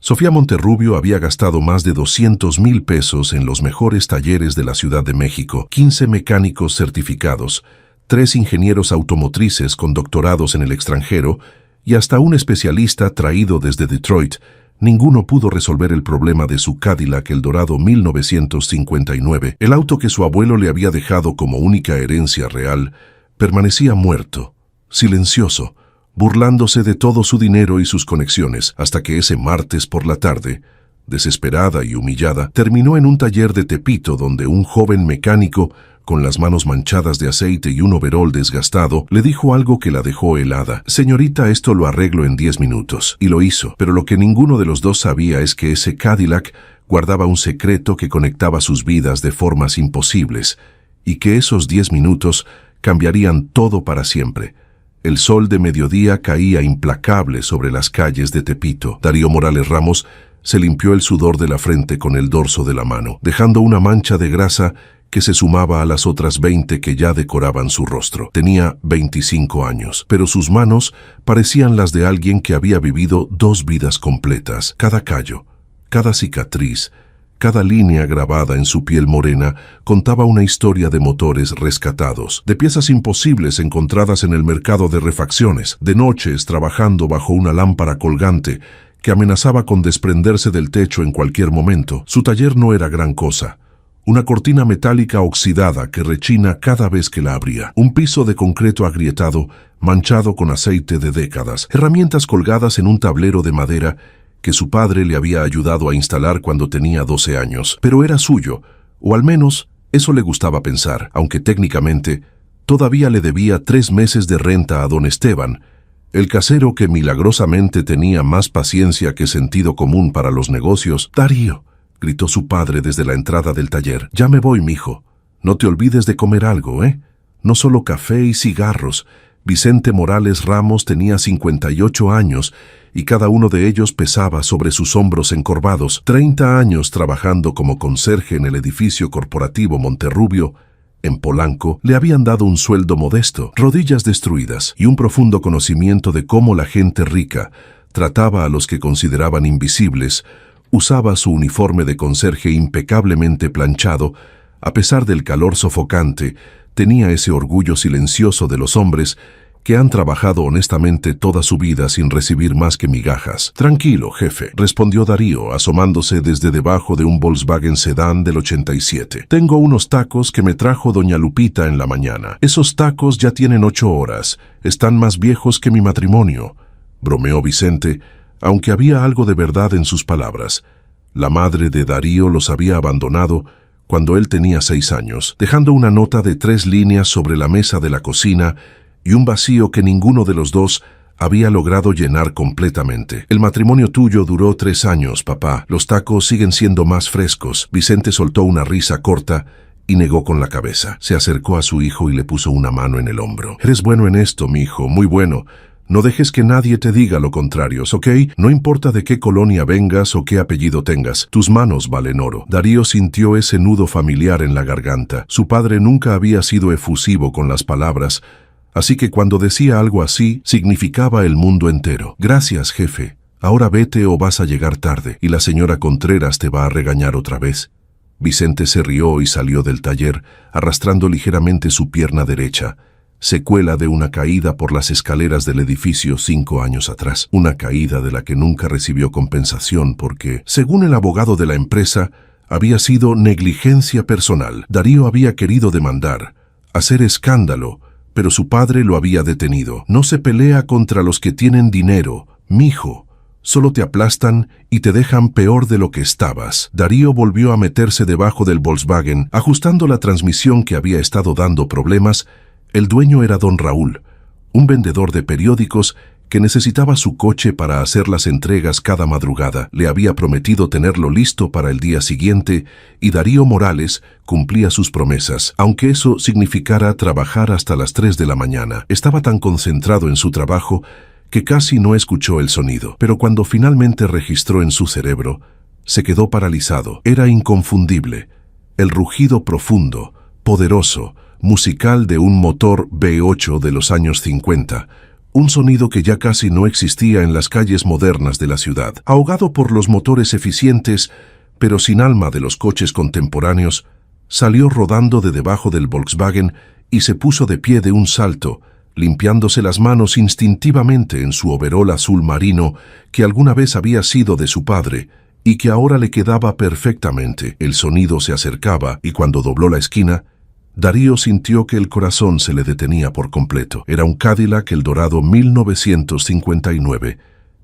Sofía Monterrubio había gastado más de 200,000 pesos en los mejores talleres de la Ciudad de México, 15 mecánicos certificados, 3 ingenieros automotrices con doctorados en el extranjero y hasta un especialista traído desde Detroit. Ninguno pudo resolver el problema de su Cadillac Eldorado 1959. El auto que su abuelo le había dejado como única herencia real permanecía muerto, silencioso, burlándose de todo su dinero y sus conexiones, hasta que ese martes por la tarde, desesperada y humillada, terminó en un taller de Tepito donde un joven mecánico, con las manos manchadas de aceite y un overol desgastado, le dijo algo que la dejó helada. «Señorita, esto lo arreglo en 10 minutos». Y lo hizo, pero lo que ninguno de los dos sabía es que ese Cadillac guardaba un secreto que conectaba sus vidas de formas imposibles, y que esos 10 minutos cambiarían todo para siempre. El sol de mediodía caía implacable sobre las calles de Tepito. Darío Morales Ramos se limpió el sudor de la frente con el dorso de la mano, dejando una mancha de grasa que se sumaba a las otras 20 que ya decoraban su rostro. Tenía 25 años, pero sus manos parecían las de alguien que había vivido 2 vidas completas. Cada callo, cada cicatriz, cada línea grabada en su piel morena contaba una historia de motores rescatados, de piezas imposibles encontradas en el mercado de refacciones, de noches trabajando bajo una lámpara colgante que amenazaba con desprenderse del techo en cualquier momento. Su taller no era gran cosa. Una cortina metálica oxidada que rechina cada vez que la abría. Un piso de concreto agrietado, manchado con aceite de décadas. Herramientas colgadas en un tablero de madera que su padre le había ayudado a instalar cuando tenía 12 años. Pero era suyo, o al menos eso le gustaba pensar, aunque técnicamente todavía le debía 3 meses de renta a don Esteban, el casero que milagrosamente tenía más paciencia que sentido común para los negocios. «Darío», gritó su padre desde la entrada del taller, «ya me voy, mijo. No te olvides de comer algo, ¿eh? No solo café y cigarros». Vicente Morales Ramos tenía 58 años y cada uno de ellos pesaba sobre sus hombros encorvados. 30 años trabajando como conserje en el edificio corporativo Monterrubio, en Polanco, le habían dado un sueldo modesto, rodillas destruidas y un profundo conocimiento de cómo la gente rica trataba a los que consideraban invisibles. Usaba su uniforme de conserje impecablemente planchado. A pesar del calor sofocante, tenía ese orgullo silencioso de los hombres que han trabajado honestamente toda su vida sin recibir más que migajas. «Tranquilo, jefe», respondió Darío, asomándose desde debajo de un Volkswagen Sedán del 87. «Tengo unos tacos que me trajo doña Lupita en la mañana. Esos tacos ya tienen 8 horas. Están más viejos que mi matrimonio», bromeó Vicente, aunque había algo de verdad en sus palabras. La madre de Darío los había abandonado cuando él tenía 6 años, dejando una nota de 3 líneas sobre la mesa de la cocina y un vacío que ninguno de los dos había logrado llenar completamente. «El matrimonio tuyo duró 3 años, papá. Los tacos siguen siendo más frescos». Vicente soltó una risa corta y negó con la cabeza. Se acercó a su hijo y le puso una mano en el hombro. «Eres bueno en esto, mijo, muy bueno. No dejes que nadie te diga lo contrario, ¿ok? No importa de qué colonia vengas o qué apellido tengas, tus manos valen oro». Darío sintió ese nudo familiar en la garganta. Su padre nunca había sido efusivo con las palabras, así que cuando decía algo así, significaba el mundo entero. «Gracias, jefe. Ahora vete o vas a llegar tarde, y la señora Contreras te va a regañar otra vez». Vicente se rió y salió del taller, arrastrando ligeramente su pierna derecha, secuela de una caída por las escaleras del edificio 5 años atrás. Una caída de la que nunca recibió compensación porque, según el abogado de la empresa, había sido negligencia personal. Darío había querido demandar, hacer escándalo, pero su padre lo había detenido. «No se pelea contra los que tienen dinero, mijo. Solo te aplastan y te dejan peor de lo que estabas». Darío volvió a meterse debajo del Volkswagen, ajustando la transmisión que había estado dando problemas. El dueño era don Raúl, un vendedor de periódicos que necesitaba su coche para hacer las entregas cada madrugada. Le había prometido tenerlo listo para el día siguiente y Darío Morales cumplía sus promesas, aunque eso significara trabajar hasta las 3 de la mañana. Estaba tan concentrado en su trabajo que casi no escuchó el sonido, pero cuando finalmente registró en su cerebro, se quedó paralizado. Era inconfundible. El rugido profundo, poderoso, musical de un motor V8 de los años 50, Un sonido que ya casi no existía en las calles modernas de la ciudad. Ahogado por los motores eficientes, pero sin alma de los coches contemporáneos, salió rodando de debajo del Volkswagen y se puso de pie de un salto, limpiándose las manos instintivamente en su overol azul marino que alguna vez había sido de su padre y que ahora le quedaba perfectamente. El sonido se acercaba y cuando dobló la esquina, Darío sintió que el corazón se le detenía por completo. Era un Cadillac Eldorado 1959,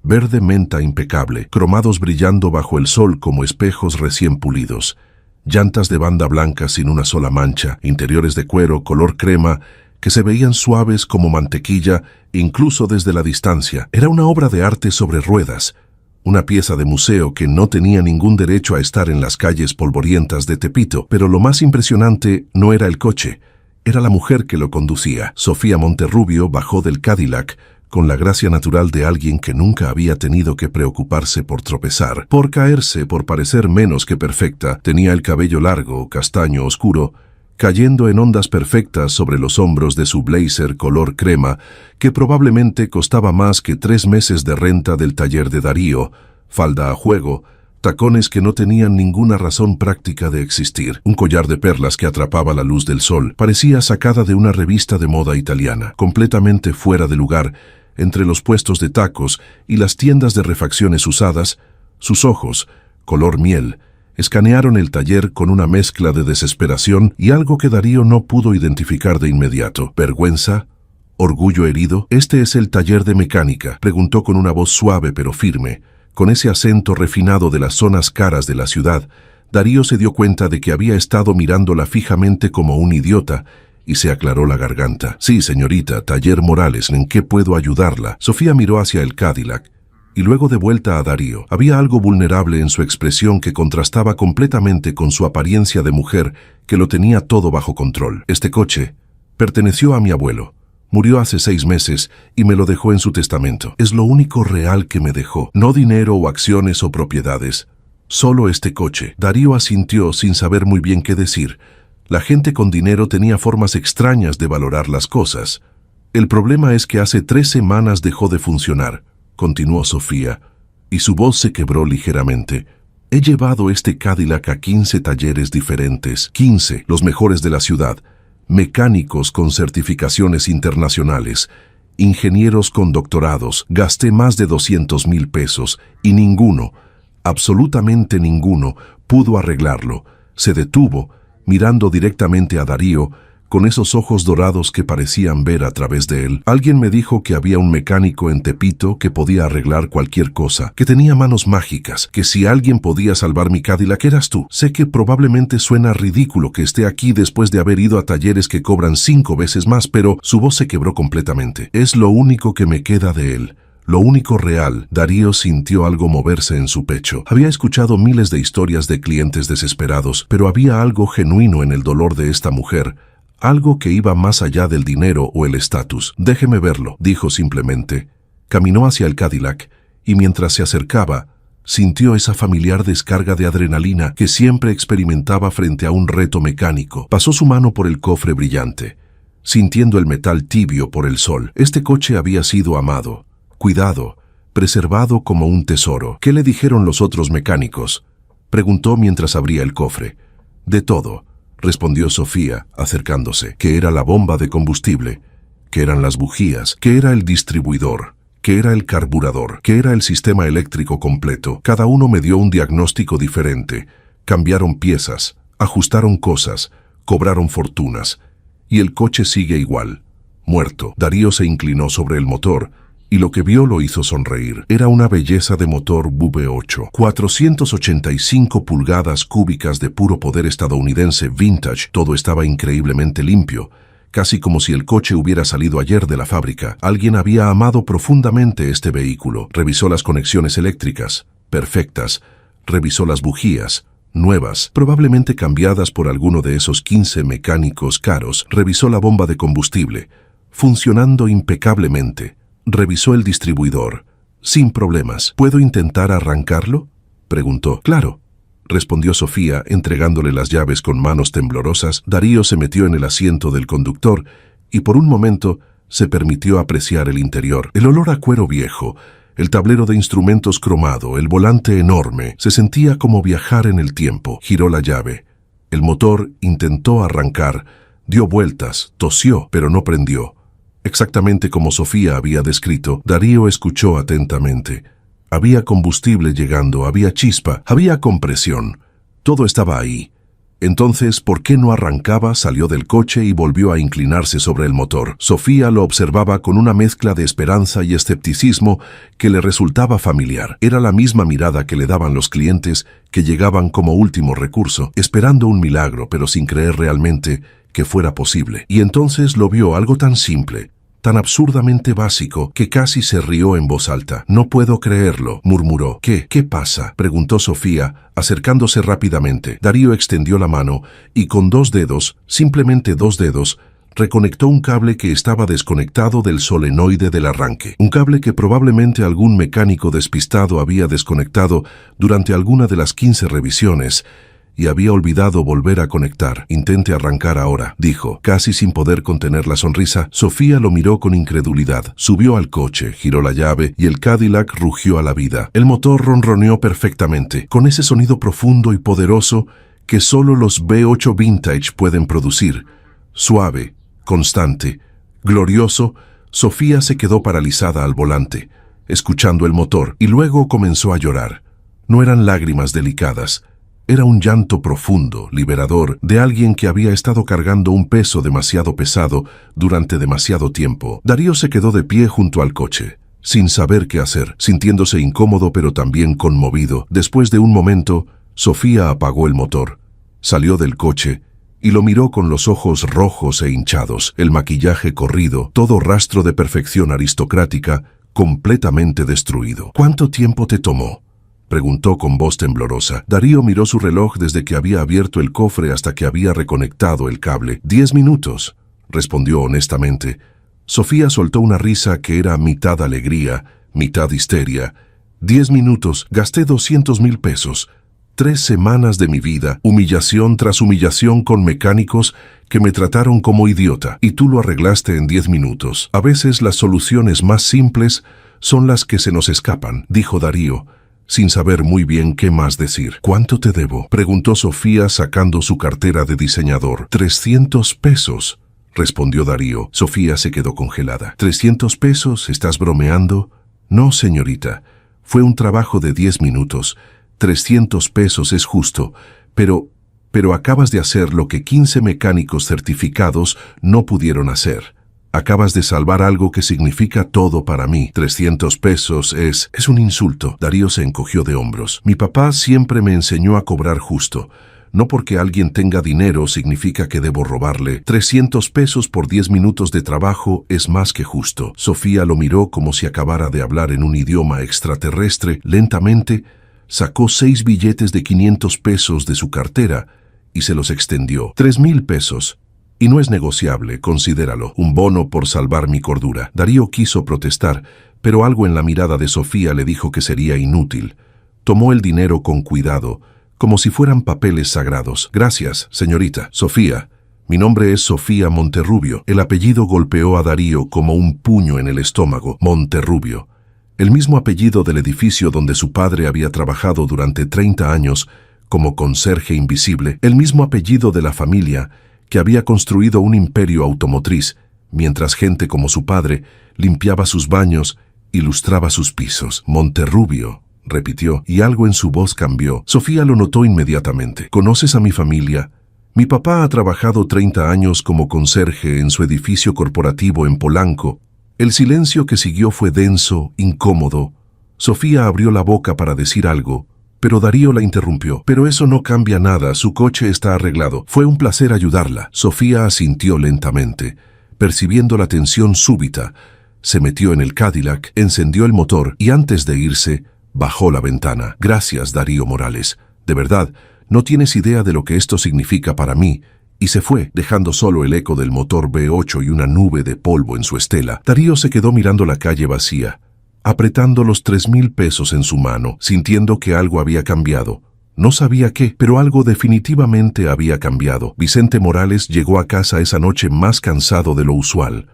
verde menta impecable, cromados brillando bajo el sol como espejos recién pulidos, llantas de banda blanca sin una sola mancha, interiores de cuero color crema que se veían suaves como mantequilla incluso desde la distancia. Era una obra de arte sobre ruedas, una pieza de museo que no tenía ningún derecho a estar en las calles polvorientas de Tepito, pero lo más impresionante no era el coche, era la mujer que lo conducía. Sofía Monterrubio bajó del Cadillac con la gracia natural de alguien que nunca había tenido que preocuparse por tropezar, por caerse, por parecer menos que perfecta. Tenía el cabello largo, castaño oscuro, cayendo en ondas perfectas sobre los hombros de su blazer color crema, que probablemente costaba más que 3 meses de renta del taller de Darío, falda a juego, tacones que no tenían ninguna razón práctica de existir, un collar de perlas que atrapaba la luz del sol. Parecía sacada de una revista de moda italiana, completamente fuera de lugar, entre los puestos de tacos y las tiendas de refacciones usadas. Sus ojos, color miel, escanearon el taller con una mezcla de desesperación y algo que Darío no pudo identificar de inmediato. ¿Vergüenza? ¿Orgullo herido? «¿Este es el taller de mecánica?», preguntó con una voz suave pero firme. Con ese acento refinado de las zonas caras de la ciudad, Darío se dio cuenta de que había estado mirándola fijamente como un idiota y se aclaró la garganta. «Sí, señorita, taller Morales, ¿en qué puedo ayudarla?». Sofía miró hacia el Cadillac y luego de vuelta a Darío. Había algo vulnerable en su expresión que contrastaba completamente con su apariencia de mujer que lo tenía todo bajo control. «Este coche perteneció a mi abuelo. Murió hace 6 meses y me lo dejó en su testamento. Es lo único real que me dejó. No dinero o acciones o propiedades. Solo este coche». Darío asintió sin saber muy bien qué decir. La gente con dinero tenía formas extrañas de valorar las cosas. «El problema es que hace 3 semanas dejó de funcionar», continuó Sofía, y su voz se quebró ligeramente. «He llevado este Cadillac a 15 talleres diferentes, 15, los mejores de la ciudad, mecánicos con certificaciones internacionales, ingenieros con doctorados. Gasté más de 200,000 pesos y ninguno, absolutamente ninguno, pudo arreglarlo». Se detuvo, mirando directamente a Darío, con esos ojos dorados que parecían ver a través de él. «Alguien me dijo que había un mecánico en Tepito que podía arreglar cualquier cosa, que tenía manos mágicas, que si alguien podía salvar mi Cadillac eras tú. Sé que probablemente suena ridículo que esté aquí después de haber ido a talleres que cobran 5 veces más, pero…». Su voz se quebró completamente. «Es lo único que me queda de él. Lo único real». Darío sintió algo moverse en su pecho. Había escuchado miles de historias de clientes desesperados, pero había algo genuino en el dolor de esta mujer, algo que iba más allá del dinero o el estatus. «Déjeme verlo», dijo simplemente. Caminó hacia el Cadillac y mientras se acercaba, sintió esa familiar descarga de adrenalina que siempre experimentaba frente a un reto mecánico. Pasó su mano por el cofre brillante, sintiendo el metal tibio por el sol. Este coche había sido amado, cuidado, preservado como un tesoro. «¿Qué le dijeron los otros mecánicos?», preguntó mientras abría el cofre. «De todo», respondió Sofía, acercándose. «Que era la bomba de combustible, que eran las bujías, que era el distribuidor, que era el carburador, que era el sistema eléctrico completo. Cada uno me dio un diagnóstico diferente. Cambiaron piezas, ajustaron cosas, cobraron fortunas. Y el coche sigue igual, muerto». Darío se inclinó sobre el motor y lo que vio lo hizo sonreír. Era una belleza de motor V8, 485 pulgadas cúbicas de puro poder estadounidense vintage. Todo estaba increíblemente limpio, casi como si el coche hubiera salido ayer de la fábrica. Alguien había amado profundamente este vehículo. Revisó las conexiones eléctricas, perfectas. Revisó las bujías, nuevas, probablemente cambiadas por alguno de esos 15 mecánicos caros. Revisó la bomba de combustible, funcionando impecablemente. Revisó el distribuidor, sin problemas. «¿Puedo intentar arrancarlo?», preguntó. «Claro», respondió Sofía, entregándole las llaves con manos temblorosas. Darío se metió en el asiento del conductor y por un momento se permitió apreciar el interior. El olor a cuero viejo, el tablero de instrumentos cromado, el volante enorme, se sentía como viajar en el tiempo. Giró la llave. El motor intentó arrancar, dio vueltas, tosió, pero no prendió. Exactamente como Sofía había descrito, Darío escuchó atentamente. Había combustible llegando, había chispa, había compresión. Todo estaba ahí. Entonces, ¿por qué no arrancaba? Salió del coche y volvió a inclinarse sobre el motor. Sofía lo observaba con una mezcla de esperanza y escepticismo que le resultaba familiar. Era la misma mirada que le daban los clientes que llegaban como último recurso, esperando un milagro, pero sin creer realmente que fuera posible. Y entonces lo vio, algo tan simple, tan absurdamente básico, que casi se rió en voz alta. «No puedo creerlo», murmuró. «¿Qué pasa?», preguntó Sofía, acercándose rápidamente. Darío extendió la mano y con 2 dedos, simplemente 2 dedos, reconectó un cable que estaba desconectado del solenoide del arranque. Un cable que probablemente algún mecánico despistado había desconectado durante alguna de las 15 revisiones, y había olvidado volver a conectar. «Intente arrancar ahora», dijo, casi sin poder contener la sonrisa. Sofía lo miró con incredulidad. Subió al coche, giró la llave y el Cadillac rugió a la vida. El motor ronroneó perfectamente, con ese sonido profundo y poderoso que solo los V8 Vintage pueden producir. Suave, constante, glorioso. Sofía se quedó paralizada al volante, escuchando el motor, y luego comenzó a llorar. No eran lágrimas delicadas. Era un llanto profundo, liberador, de alguien que había estado cargando un peso demasiado pesado durante demasiado tiempo. Darío se quedó de pie junto al coche, sin saber qué hacer, sintiéndose incómodo pero también conmovido. Después de un momento, Sofía apagó el motor, salió del coche y lo miró con los ojos rojos e hinchados, el maquillaje corrido, todo rastro de perfección aristocrática, completamente destruido. «¿Cuánto tiempo te tomó?», preguntó con voz temblorosa. Darío miró su reloj desde que había abierto el cofre hasta que había reconectado el cable. 10 minutos, respondió honestamente. Sofía soltó una risa que era mitad alegría, mitad histeria. 10 minutos, gasté 200,000 pesos. 3 semanas de mi vida, humillación tras humillación con mecánicos que me trataron como idiota. Y tú lo arreglaste en 10 minutos. A veces las soluciones más simples son las que se nos escapan, dijo Darío, sin saber muy bien qué más decir. «¿Cuánto te debo?», preguntó Sofía sacando su cartera de diseñador. 300 pesos, respondió Darío. Sofía se quedó congelada. «¿300 pesos? ¿Estás bromeando?» «No, señorita. Fue un trabajo de 10 minutos. 300 pesos es justo, pero acabas de hacer lo que 15 mecánicos certificados no pudieron hacer. Acabas de salvar algo que significa todo para mí. 300 pesos es un insulto». Darío se encogió de hombros. «Mi papá siempre me enseñó a cobrar justo. No porque alguien tenga dinero significa que debo robarle. 300 pesos por 10 minutos de trabajo es más que justo». Sofía lo miró como si acabara de hablar en un idioma extraterrestre. Lentamente sacó 6 billetes de 500 pesos de su cartera y se los extendió. 3,000 pesos. Y no es negociable, considéralo, un bono por salvar mi cordura». Darío quiso protestar, pero algo en la mirada de Sofía le dijo que sería inútil. Tomó el dinero con cuidado, como si fueran papeles sagrados. «Gracias, señorita». «Sofía, mi nombre es Sofía Monterrubio». El apellido golpeó a Darío como un puño en el estómago. Monterrubio. El mismo apellido del edificio donde su padre había trabajado durante 30 años como conserje invisible. El mismo apellido de la familia que había construido un imperio automotriz, mientras gente como su padre limpiaba sus baños y lustraba sus pisos. «Monterrubio», repitió, y algo en su voz cambió. Sofía lo notó inmediatamente. «¿Conoces a mi familia? Mi papá ha trabajado 30 años como conserje en su edificio corporativo en Polanco». El silencio que siguió fue denso, incómodo. Sofía abrió la boca para decir algo, pero Darío la interrumpió. «Pero eso no cambia nada, su coche está arreglado. Fue un placer ayudarla». Sofía asintió lentamente, percibiendo la tensión súbita. Se metió en el Cadillac, encendió el motor y antes de irse, bajó la ventana. «Gracias, Darío Morales. De verdad, no tienes idea de lo que esto significa para mí». Y se fue, dejando solo el eco del motor V8 y una nube de polvo en su estela. Darío se quedó mirando la calle vacía, apretando los 3,000 pesos en su mano, sintiendo que algo había cambiado. No sabía qué, pero algo definitivamente había cambiado. Vicente Morales llegó a casa esa noche más cansado de lo usual.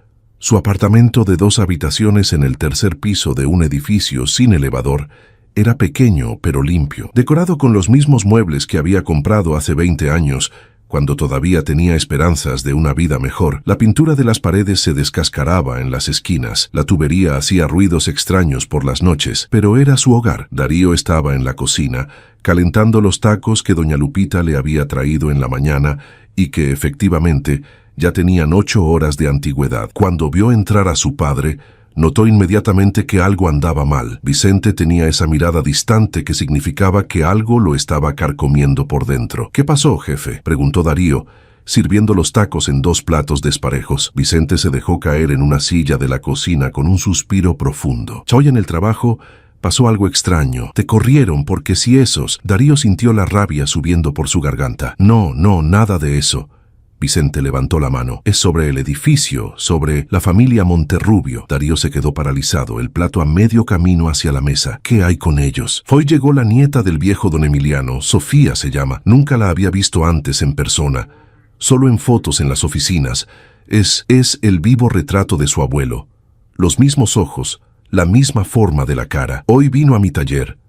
Su apartamento de 2 habitaciones en el tercer piso de un edificio sin elevador era pequeño pero limpio, decorado con los mismos muebles que había comprado hace 20 años, cuando todavía tenía esperanzas de una vida mejor. La pintura de las paredes se descascaraba en las esquinas, la tubería hacía ruidos extraños por las noches, pero era su hogar. Darío estaba en la cocina, calentando los tacos que doña Lupita le había traído en la mañana y que, efectivamente, ya tenían 8 horas de antigüedad. Cuando vio entrar a su padre, notó inmediatamente que algo andaba mal. Vicente tenía esa mirada distante que significaba que algo lo estaba carcomiendo por dentro. «¿Qué pasó, jefe?», preguntó Darío, sirviendo los tacos en 2 platos desparejos. Vicente se dejó caer en una silla de la cocina con un suspiro profundo. «Hoy en el trabajo pasó algo extraño. Te corrieron porque si esos...». Darío sintió la rabia subiendo por su garganta. «No, nada de eso». Vicente levantó la mano. «Es sobre el edificio, sobre la familia Monterrubio». Darío se quedó paralizado, el plato a medio camino hacia la mesa. «¿Qué hay con ellos?». «Hoy llegó la nieta del viejo don Emiliano, Sofía se llama. Nunca la había visto antes en persona, solo en fotos en las oficinas. Es el vivo retrato de su abuelo. Los mismos ojos, la misma forma de la cara. Hoy vino a mi taller»,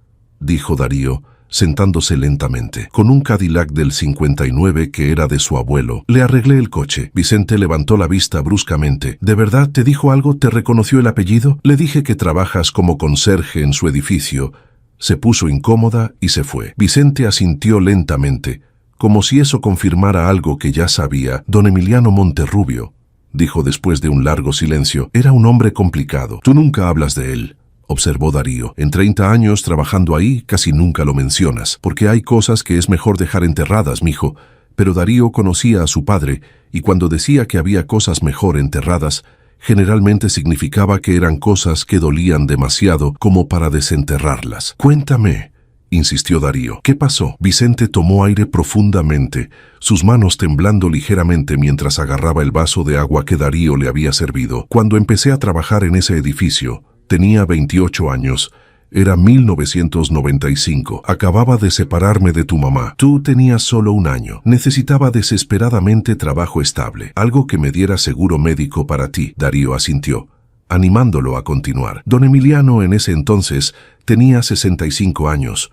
dijo Darío, sentándose lentamente. «Con un Cadillac del 59 que era de su abuelo. Le arreglé el coche». Vicente levantó la vista bruscamente. «¿De verdad te dijo algo? ¿Te reconoció el apellido?». «Le dije que trabajas como conserje en su edificio». Se puso incómoda y se fue. Vicente asintió lentamente, como si eso confirmara algo que ya sabía. «Don Emiliano Monterrubio», dijo después de un largo silencio, «era un hombre complicado. Tú nunca hablas de él», observó Darío. «En 30 años trabajando ahí, casi nunca lo mencionas, porque hay cosas que es mejor dejar enterradas, mijo». Pero Darío conocía a su padre, y cuando decía que había cosas mejor enterradas, generalmente significaba que eran cosas que dolían demasiado como para desenterrarlas. «Cuéntame», insistió Darío. «¿Qué pasó?». Vicente tomó aire profundamente, sus manos temblando ligeramente mientras agarraba el vaso de agua que Darío le había servido. «Cuando empecé a trabajar en ese edificio, tenía 28 años. Era 1995. Acababa de separarme de tu mamá. Tú tenías solo 1 año. Necesitaba desesperadamente trabajo estable, algo que me diera seguro médico para ti». Darío asintió, animándolo a continuar. Don Emiliano en ese entonces tenía 65 años,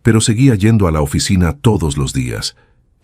pero seguía yendo a la oficina todos los días.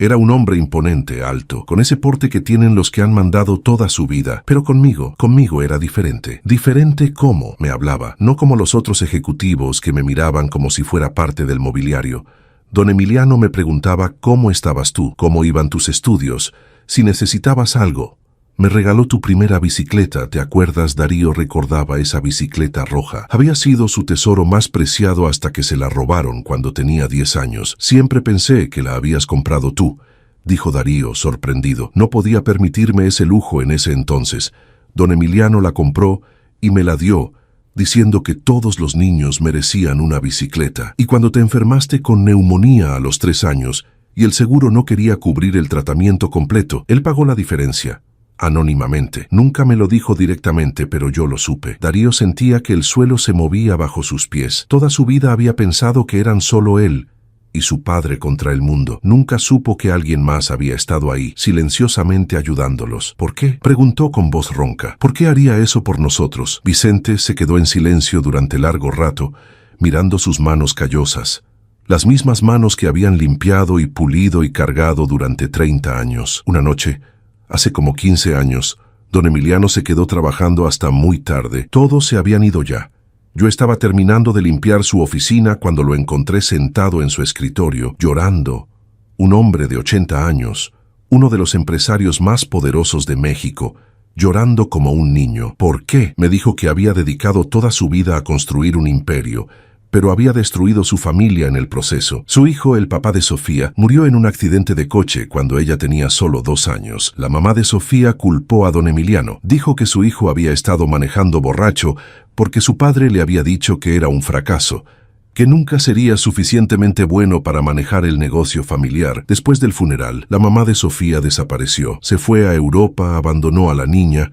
Era un hombre imponente, alto, con ese porte que tienen los que han mandado toda su vida. Pero conmigo era diferente. ¿Diferente cómo?, me hablaba, no como los otros ejecutivos que me miraban como si fuera parte del mobiliario. Don Emiliano me preguntaba cómo estabas tú, cómo iban tus estudios, si necesitabas algo. «Me regaló tu primera bicicleta, ¿te acuerdas?». Darío recordaba esa bicicleta roja. Había sido su tesoro más preciado hasta que se la robaron cuando tenía 10 años. «Siempre pensé que la habías comprado tú», dijo Darío, sorprendido. «No podía permitirme ese lujo en ese entonces. Don Emiliano la compró y me la dio, diciendo que todos los niños merecían una bicicleta. Y cuando te enfermaste con neumonía a los 3 años y el seguro no quería cubrir el tratamiento completo, él pagó la diferencia». Anónimamente. Nunca me lo dijo directamente, pero yo lo supe. Darío sentía que el suelo se movía bajo sus pies. Toda su vida había pensado que eran solo él y su padre contra el mundo. Nunca supo que alguien más había estado ahí, silenciosamente ayudándolos. «¿Por qué?», preguntó con voz ronca. «¿Por qué haría eso por nosotros?». Vicente se quedó en silencio durante largo rato, mirando sus manos callosas. Las mismas manos que habían limpiado y pulido y cargado durante 30 años. Una noche, hace como 15 años, don Emiliano se quedó trabajando hasta muy tarde. Todos se habían ido ya. Yo estaba terminando de limpiar su oficina cuando lo encontré sentado en su escritorio, llorando. Un hombre de 80 años, uno de los empresarios más poderosos de México, llorando como un niño. «¿Por qué?». Me dijo que había dedicado toda su vida a construir un imperio, pero había destruido su familia en el proceso. Su hijo, el papá de Sofía, murió en un accidente de coche cuando ella tenía solo 2 años. La mamá de Sofía culpó a don Emiliano. Dijo que su hijo había estado manejando borracho porque su padre le había dicho que era un fracaso, que nunca sería suficientemente bueno para manejar el negocio familiar. Después del funeral, la mamá de Sofía desapareció. Se fue a Europa, abandonó a la niña.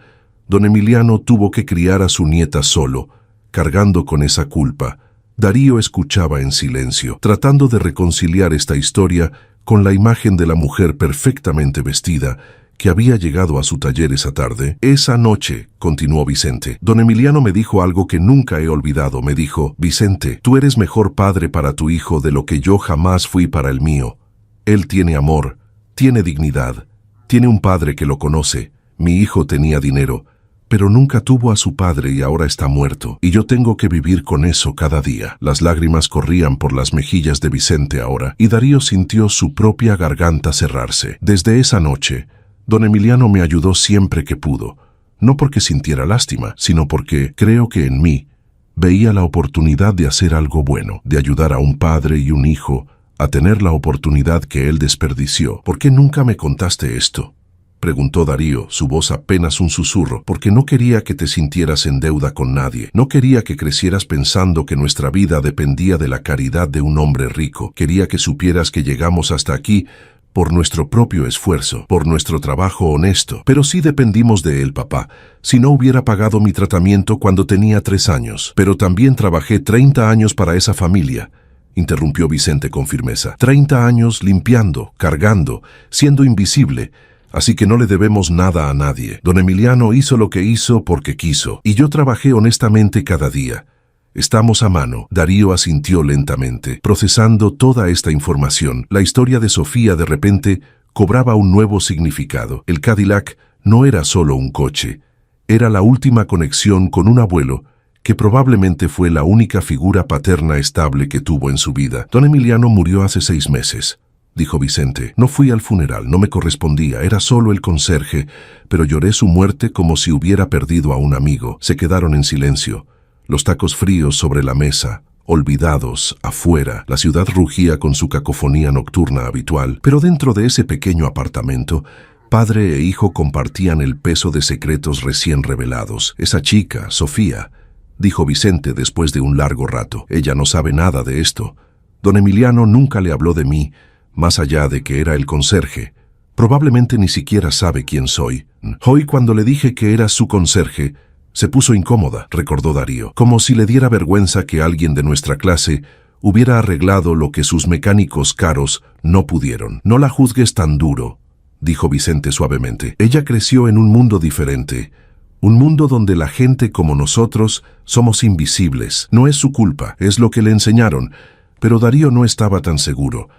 Don Emiliano tuvo que criar a su nieta solo, cargando con esa culpa. Darío escuchaba en silencio, tratando de reconciliar esta historia con la imagen de la mujer perfectamente vestida, que había llegado a su taller esa tarde. Esa noche, continuó Vicente, don Emiliano me dijo algo que nunca he olvidado. Me dijo: Vicente, tú eres mejor padre para tu hijo de lo que yo jamás fui para el mío. Él tiene amor, tiene dignidad, tiene un padre que lo conoce. Mi hijo tenía dinero, pero nunca tuvo a su padre y ahora está muerto, y yo tengo que vivir con eso cada día. Las lágrimas corrían por las mejillas de Vicente ahora, y Darío sintió su propia garganta cerrarse. Desde esa noche, don Emiliano me ayudó siempre que pudo, no porque sintiera lástima, sino porque creo que en mí veía la oportunidad de hacer algo bueno, de ayudar a un padre y un hijo a tener la oportunidad que él desperdició. ¿Por qué nunca me contaste esto?, preguntó Darío, su voz apenas un susurro. Porque no quería que te sintieras en deuda con nadie. No quería que crecieras pensando que nuestra vida dependía de la caridad de un hombre rico. Quería que supieras que llegamos hasta aquí por nuestro propio esfuerzo, por nuestro trabajo honesto. Pero sí dependimos de él, papá. Si no hubiera pagado mi tratamiento cuando tenía 3 años. Pero también trabajé 30 años para esa familia, interrumpió Vicente con firmeza. 30 años limpiando, cargando, siendo invisible. Así que no le debemos nada a nadie. Don Emiliano hizo lo que hizo porque quiso, y yo trabajé honestamente cada día. Estamos a mano. Darío asintió lentamente, procesando toda esta información. La historia de Sofía de repente cobraba un nuevo significado. El Cadillac no era solo un coche, era la última conexión con un abuelo que probablemente fue la única figura paterna estable que tuvo en su vida. Don Emiliano murió hace 6 meses. Dijo Vicente. No fui al funeral, no me correspondía, era solo el conserje, pero lloré su muerte como si hubiera perdido a un amigo. Se quedaron en silencio, los tacos fríos sobre la mesa, olvidados, afuera. La ciudad rugía con su cacofonía nocturna habitual, pero dentro de ese pequeño apartamento, padre e hijo compartían el peso de secretos recién revelados. Esa chica, Sofía, dijo Vicente después de un largo rato, ella no sabe nada de esto. Don Emiliano nunca le habló de mí, más allá de que era el conserje. Probablemente ni siquiera sabe quién soy. Hoy, cuando le dije que era su conserje, se puso incómoda, recordó Darío, como si le diera vergüenza que alguien de nuestra clase hubiera arreglado lo que sus mecánicos caros no pudieron. No la juzgues tan duro, dijo Vicente suavemente. Ella creció en un mundo diferente, un mundo donde la gente como nosotros somos invisibles. No es su culpa, es lo que le enseñaron, pero Darío no estaba tan seguro.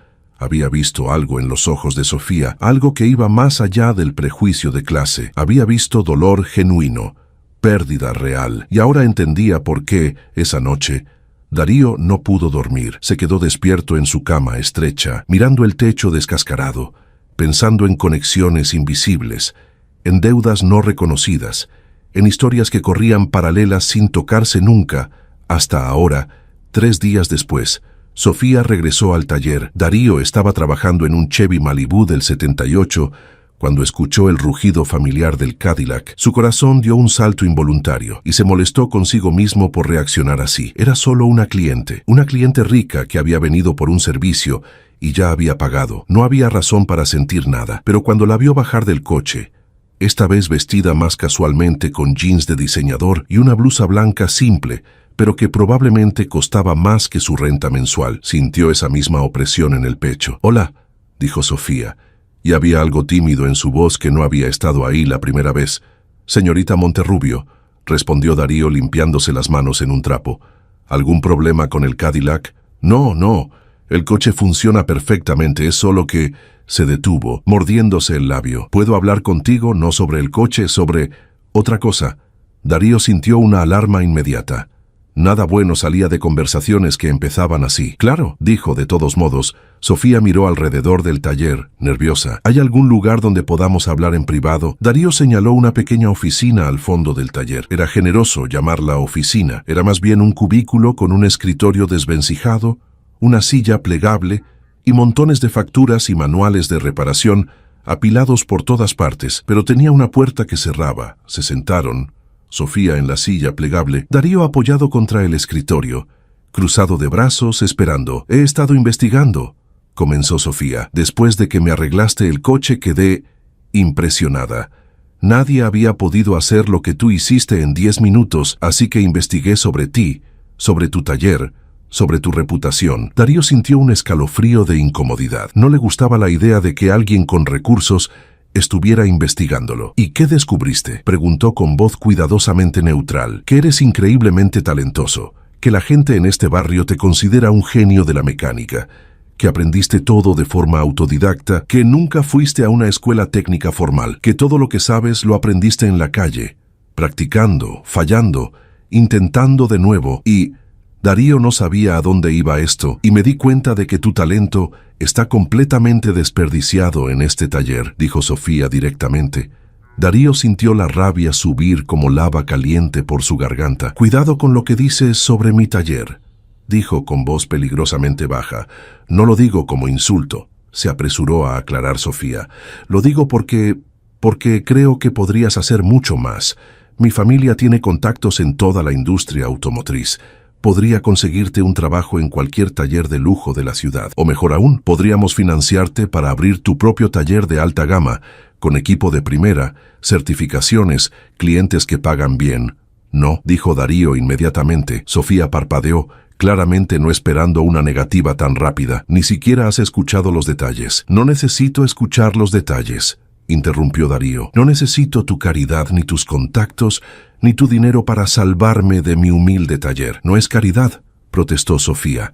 Había visto algo en los ojos de Sofía, algo que iba más allá del prejuicio de clase. Había visto dolor genuino, pérdida real, y ahora entendía por qué, esa noche, Darío no pudo dormir. Se quedó despierto en su cama estrecha, mirando el techo descascarado, pensando en conexiones invisibles, en deudas no reconocidas, en historias que corrían paralelas sin tocarse nunca, hasta ahora, 3 días después. Sofía regresó al taller. Darío estaba trabajando en un Chevy Malibu del 78 cuando escuchó el rugido familiar del Cadillac. Su corazón dio un salto involuntario y se molestó consigo mismo por reaccionar así. Era solo una cliente rica que había venido por un servicio y ya había pagado. No había razón para sentir nada, pero cuando la vio bajar del coche, esta vez vestida más casualmente con jeans de diseñador y una blusa blanca simple, pero que probablemente costaba más que su renta mensual, sintió esa misma opresión en el pecho. «Hola», dijo Sofía, y había algo tímido en su voz que no había estado ahí la primera vez. «Señorita Monterrubio», respondió Darío limpiándose las manos en un trapo. «¿Algún problema con el Cadillac?» No, el coche funciona perfectamente, es solo que…» Se detuvo, mordiéndose el labio. «¿Puedo hablar contigo, no sobre el coche, sobre otra cosa?» Darío sintió una alarma inmediata. Nada bueno salía de conversaciones que empezaban así. «Claro», dijo de todos modos. Sofía miró alrededor del taller, nerviosa. «¿Hay algún lugar donde podamos hablar en privado?» Darío señaló una pequeña oficina al fondo del taller. Era generoso llamarla oficina. Era más bien un cubículo con un escritorio desvencijado, una silla plegable y montones de facturas y manuales de reparación apilados por todas partes, pero tenía una puerta que cerraba. Se sentaron, Sofía en la silla plegable, Darío apoyado contra el escritorio, cruzado de brazos, esperando. «He estado investigando», comenzó Sofía. «Después de que me arreglaste el coche quedé impresionada. Nadie había podido hacer lo que tú hiciste en 10 minutos, así que investigué sobre ti, sobre tu taller, sobre tu reputación». Darío sintió un escalofrío de incomodidad. No le gustaba la idea de que alguien con recursos estuviera investigándolo. ¿Y qué descubriste?, preguntó con voz cuidadosamente neutral. Que eres increíblemente talentoso, que la gente en este barrio te considera un genio de la mecánica, que aprendiste todo de forma autodidacta, que nunca fuiste a una escuela técnica formal, que todo lo que sabes lo aprendiste en la calle, practicando, fallando, intentando de nuevo y... Darío no sabía a dónde iba esto, y me di cuenta de que tu talento está completamente desperdiciado en este taller, dijo Sofía directamente. Darío sintió la rabia subir como lava caliente por su garganta. Cuidado con lo que dices sobre mi taller, dijo con voz peligrosamente baja. No lo digo como insulto, se apresuró a aclarar Sofía. Lo digo porque creo que podrías hacer mucho más. Mi familia tiene contactos en toda la industria automotriz. Podría conseguirte un trabajo en cualquier taller de lujo de la ciudad. O mejor aún, podríamos financiarte para abrir tu propio taller de alta gama, con equipo de primera, certificaciones, clientes que pagan bien. No, dijo Darío inmediatamente. Sofía parpadeó, claramente no esperando una negativa tan rápida. Ni siquiera has escuchado los detalles. No necesito escuchar los detalles, interrumpió Darío. No necesito tu caridad, ni tus contactos, ni tu dinero para salvarme de mi humilde taller. No es caridad, protestó Sofía.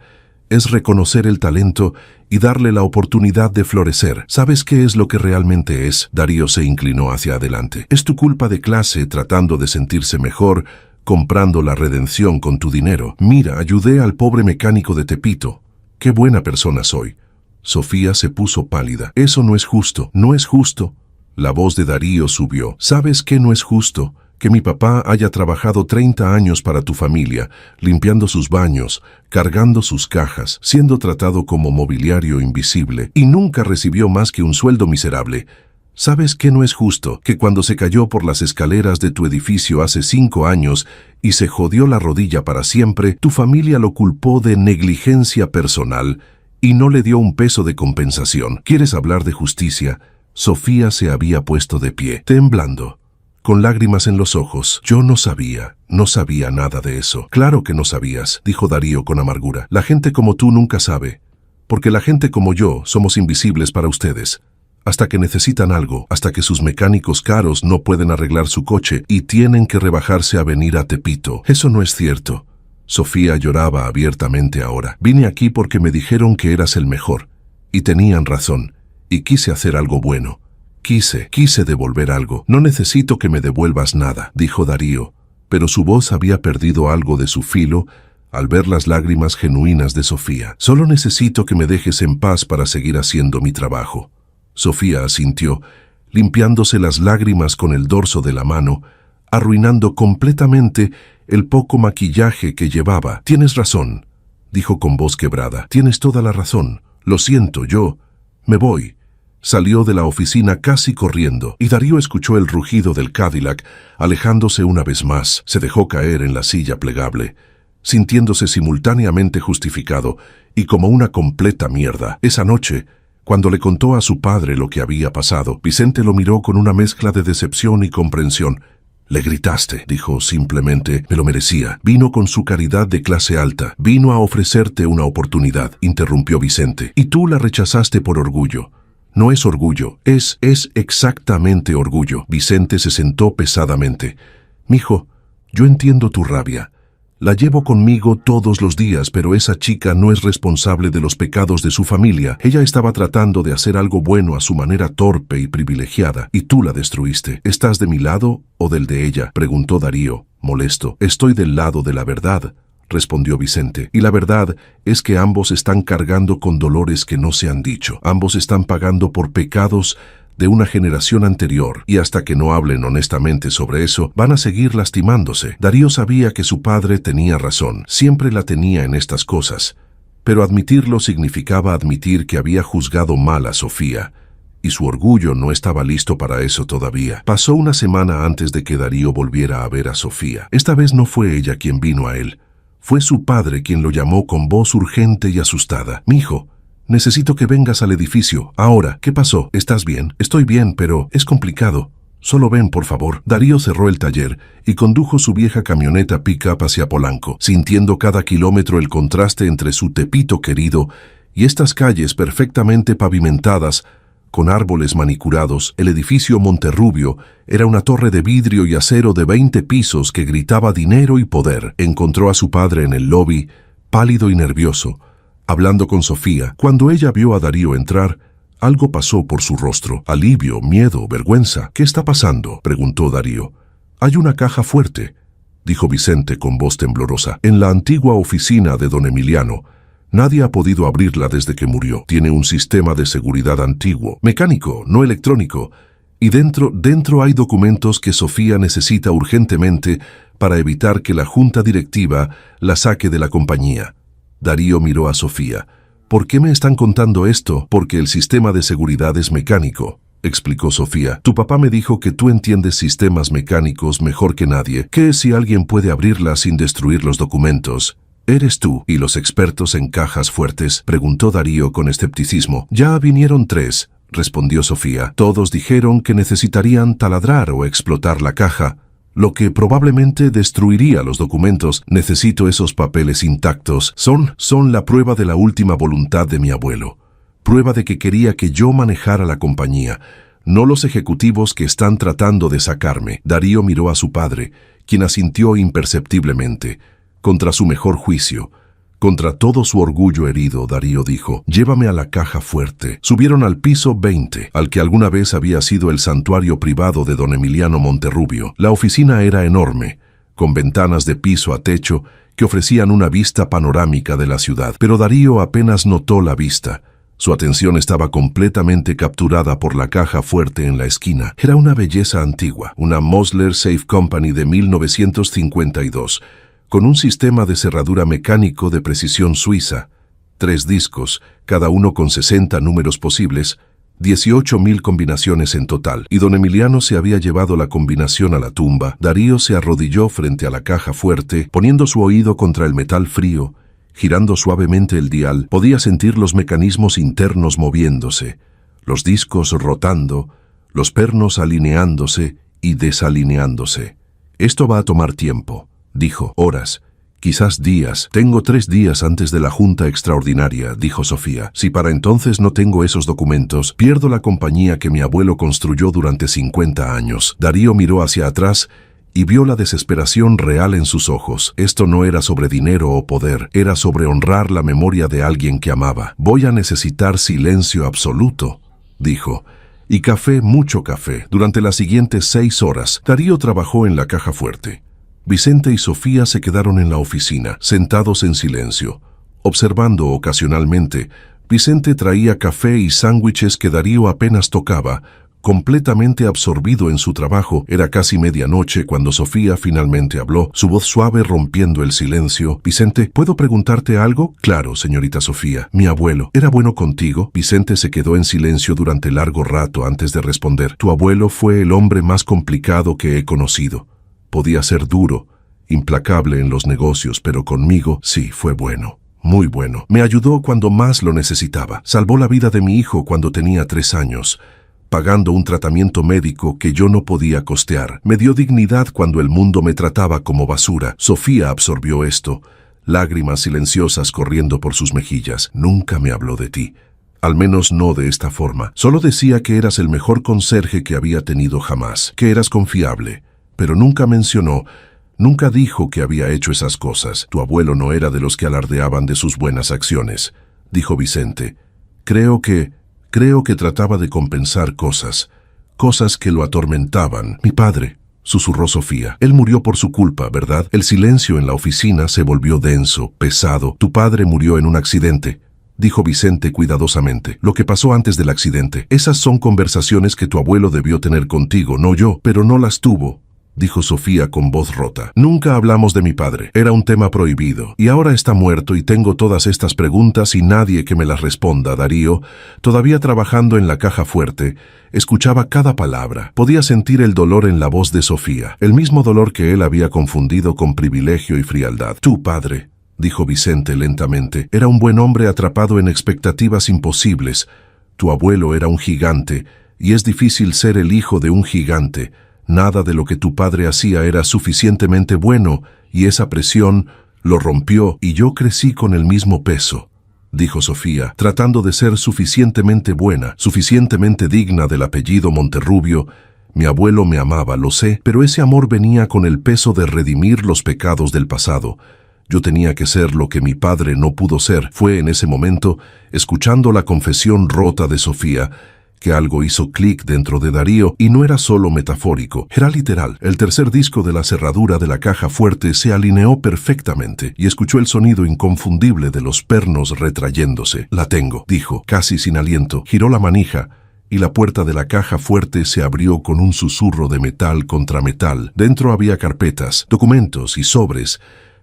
Es reconocer el talento y darle la oportunidad de florecer. ¿Sabes qué es lo que realmente es? Darío se inclinó hacia adelante. Es tu culpa de clase tratando de sentirse mejor, comprando la redención con tu dinero. Mira, ayudé al pobre mecánico de Tepito. Qué buena persona soy. Sofía se puso pálida. Eso no es justo, no es justo. La voz de Darío subió. ¿Sabes qué no es justo? Que mi papá haya trabajado 30 años para tu familia, limpiando sus baños, cargando sus cajas, siendo tratado como mobiliario invisible, y nunca recibió más que un sueldo miserable. ¿Sabes qué no es justo? Que cuando se cayó por las escaleras de tu edificio hace 5 años y se jodió la rodilla para siempre, tu familia lo culpó de negligencia personal y no le dio un peso de compensación. ¿Quieres hablar de justicia? Sofía se había puesto de pie, temblando, con lágrimas en los ojos. Yo no sabía nada de eso. Claro que no sabías, dijo Darío con amargura. La gente como tú nunca sabe, porque la gente como yo somos invisibles para ustedes. Hasta que necesitan algo, hasta que sus mecánicos caros no pueden arreglar su coche y tienen que rebajarse a venir a Tepito. Eso no es cierto. Sofía lloraba abiertamente ahora. Vine aquí porque me dijeron que eras el mejor, y tenían razón, y quise hacer algo bueno. Quise devolver algo. No necesito que me devuelvas nada, dijo Darío, pero su voz había perdido algo de su filo al ver las lágrimas genuinas de Sofía. Solo necesito que me dejes en paz para seguir haciendo mi trabajo. Sofía asintió, limpiándose las lágrimas con el dorso de la mano, arruinando completamente el poco maquillaje que llevaba. Tienes razón, dijo con voz quebrada. Tienes toda la razón. Lo siento, yo me voy. Salió de la oficina casi corriendo, y Darío escuchó el rugido del Cadillac, alejándose una vez más. Se dejó caer en la silla plegable, sintiéndose simultáneamente justificado y como una completa mierda. Esa noche, cuando le contó a su padre lo que había pasado, Vicente lo miró con una mezcla de decepción y comprensión. Le gritaste, dijo simplemente. Me lo merecía. Vino con su caridad de clase alta. Vino a ofrecerte una oportunidad, interrumpió Vicente. Y tú la rechazaste por orgullo. No es orgullo, es exactamente orgullo. Vicente se sentó pesadamente. Mijo, yo entiendo tu rabia. La llevo conmigo todos los días, pero esa chica no es responsable de los pecados de su familia. Ella estaba tratando de hacer algo bueno a su manera torpe y privilegiada, y tú la destruiste. ¿Estás de mi lado o del de ella?, preguntó Darío, molesto. Estoy del lado de la verdad, respondió Vicente, y la verdad es que ambos están cargando con dolores que no se han dicho. Ambos están pagando por pecados de una generación anterior, y hasta que no hablen honestamente sobre eso, van a seguir lastimándose. Darío sabía que su padre tenía razón, siempre la tenía en estas cosas, pero admitirlo significaba admitir que había juzgado mal a Sofía, y su orgullo no estaba listo para eso todavía. Pasó una semana antes de que Darío volviera a ver a Sofía. Esta vez no fue ella quien vino a él. Fue su padre quien lo llamó con voz urgente y asustada. «Mijo, necesito que vengas al edificio, ahora. ¿Qué pasó? ¿Estás bien?» «Estoy bien, pero es complicado. Solo ven, por favor». Darío cerró el taller y condujo su vieja camioneta pick-up hacia Polanco, sintiendo cada kilómetro el contraste entre su Tepito querido y estas calles perfectamente pavimentadas, con árboles manicurados. El edificio Monterrubio era una torre de vidrio y acero de 20 pisos que gritaba dinero y poder. Encontró a su padre en el lobby, pálido y nervioso, hablando con Sofía. Cuando ella vio a Darío entrar, algo pasó por su rostro. Alivio, miedo, vergüenza. ¿Qué está pasando?, preguntó Darío. Hay una caja fuerte, dijo Vicente con voz temblorosa, en la antigua oficina de don Emiliano. Nadie ha podido abrirla desde que murió. Tiene un sistema de seguridad antiguo, mecánico, no electrónico. Y dentro hay documentos que Sofía necesita urgentemente para evitar que la junta directiva la saque de la compañía. Darío miró a Sofía. ¿Por qué me están contando esto? Porque el sistema de seguridad es mecánico, explicó Sofía. Tu papá me dijo que tú entiendes sistemas mecánicos mejor que nadie. ¿Qué si alguien puede abrirla sin destruir los documentos? ¿Eres tú y los expertos en cajas fuertes?, preguntó Darío con escepticismo. Ya vinieron 3, respondió Sofía. Todos dijeron que necesitarían taladrar o explotar la caja, lo que probablemente destruiría los documentos. Necesito esos papeles intactos. Son la prueba de la última voluntad de mi abuelo. Prueba de que quería que yo manejara la compañía, no los ejecutivos que están tratando de sacarme. Darío miró a su padre, quien asintió imperceptiblemente. Contra su mejor juicio, contra todo su orgullo herido, Darío dijo: llévame a la caja fuerte. Subieron al piso 20, al que alguna vez había sido el santuario privado de don Emiliano Monterrubio. La oficina era enorme, con ventanas de piso a techo que ofrecían una vista panorámica de la ciudad. Pero Darío apenas notó la vista. Su atención estaba completamente capturada por la caja fuerte en la esquina. Era una belleza antigua, una Mosler Safe Company de 1952, con un sistema de cerradura mecánico de precisión suiza, 3 discos, cada uno con 60 números posibles, 18.000 combinaciones en total. Y don Emiliano se había llevado la combinación a la tumba. Darío se arrodilló frente a la caja fuerte, poniendo su oído contra el metal frío, girando suavemente el dial. Podía sentir los mecanismos internos moviéndose, los discos rotando, los pernos alineándose y desalineándose. Esto va a tomar tiempo, dijo. Horas, quizás días. Tengo 3 días antes de la junta extraordinaria, dijo Sofía. Si para entonces no tengo esos documentos, pierdo la compañía que mi abuelo construyó durante 50 años. Darío miró hacia atrás y vio la desesperación real en sus ojos. Esto no era sobre dinero o poder, era sobre honrar la memoria de alguien que amaba. Voy a necesitar silencio absoluto, dijo. Y café, mucho café. Durante las siguientes 6 horas, Darío trabajó en la caja fuerte. Vicente y Sofía se quedaron en la oficina, sentados en silencio, observando ocasionalmente. Vicente traía café y sándwiches que Darío apenas tocaba, completamente absorbido en su trabajo. Era casi medianoche cuando Sofía finalmente habló, su voz suave rompiendo el silencio. Vicente, ¿puedo preguntarte algo? Claro, señorita Sofía. Mi abuelo, ¿era bueno contigo? Vicente se quedó en silencio durante largo rato antes de responder. Tu abuelo fue el hombre más complicado que he conocido. Podía ser duro, implacable en los negocios, pero conmigo sí fue bueno. Muy bueno. Me ayudó cuando más lo necesitaba. Salvó la vida de mi hijo cuando tenía 3 años. Pagando un tratamiento médico que yo no podía costear. Me dio dignidad cuando el mundo me trataba como basura. Sofía absorbió esto, lágrimas silenciosas corriendo por sus mejillas. Nunca me habló de ti, al menos no de esta forma. Solo decía que eras el mejor conserje que había tenido jamás, que eras confiable, pero nunca mencionó, nunca dijo que había hecho esas cosas. Tu abuelo no era de los que alardeaban de sus buenas acciones, dijo Vicente. Creo que trataba de compensar cosas que lo atormentaban. Mi padre, susurró Sofía. Él murió por su culpa, ¿verdad? El silencio en la oficina se volvió denso, pesado. Tu padre murió en un accidente, dijo Vicente cuidadosamente. Lo que pasó antes del accidente. Esas son conversaciones que tu abuelo debió tener contigo, no yo, pero no las tuvo, dijo Sofía con voz rota. Nunca hablamos de mi padre. Era un tema prohibido. Y ahora está muerto y tengo todas estas preguntas y nadie que me las responda. Darío, todavía trabajando en la caja fuerte, escuchaba cada palabra. Podía sentir el dolor en la voz de Sofía, el mismo dolor que él había confundido con privilegio y frialdad. Tu padre, dijo Vicente lentamente, era un buen hombre atrapado en expectativas imposibles. Tu abuelo era un gigante, y es difícil ser el hijo de un gigante. Nada de lo que tu padre hacía era suficientemente bueno, y esa presión lo rompió, y yo crecí con el mismo peso, dijo Sofía, tratando de ser suficientemente buena, suficientemente digna del apellido Monterrubio. Mi abuelo me amaba, lo sé, pero ese amor venía con el peso de redimir los pecados del pasado. Yo tenía que ser lo que mi padre no pudo ser. Fue en ese momento, escuchando la confesión rota de Sofía, que algo hizo clic dentro de Darío, y no era solo metafórico, era literal. El tercer disco de la cerradura de la caja fuerte se alineó perfectamente y escuchó el sonido inconfundible de los pernos retrayéndose. La tengo, dijo, casi sin aliento. Giró la manija y la puerta de la caja fuerte se abrió con un susurro de metal contra metal. Dentro había carpetas, documentos y sobres,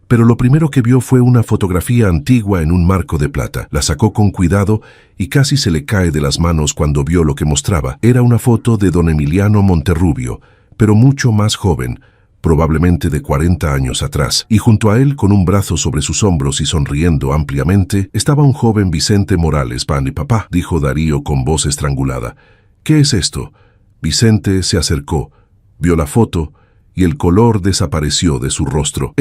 pero lo primero que vio fue una fotografía antigua en un marco de plata. La sacó con cuidado y casi se le cae de las manos cuando vio lo que mostraba. Era una foto de don Emiliano Monterrubio, pero mucho más joven, probablemente de 40 años atrás, y junto a él, con un brazo sobre sus hombros y sonriendo ampliamente, estaba un joven Vicente Morales. «Pan y papá», dijo Darío con voz estrangulada. «¿Qué es esto?» Vicente se acercó, vio la foto y el color desapareció de su rostro.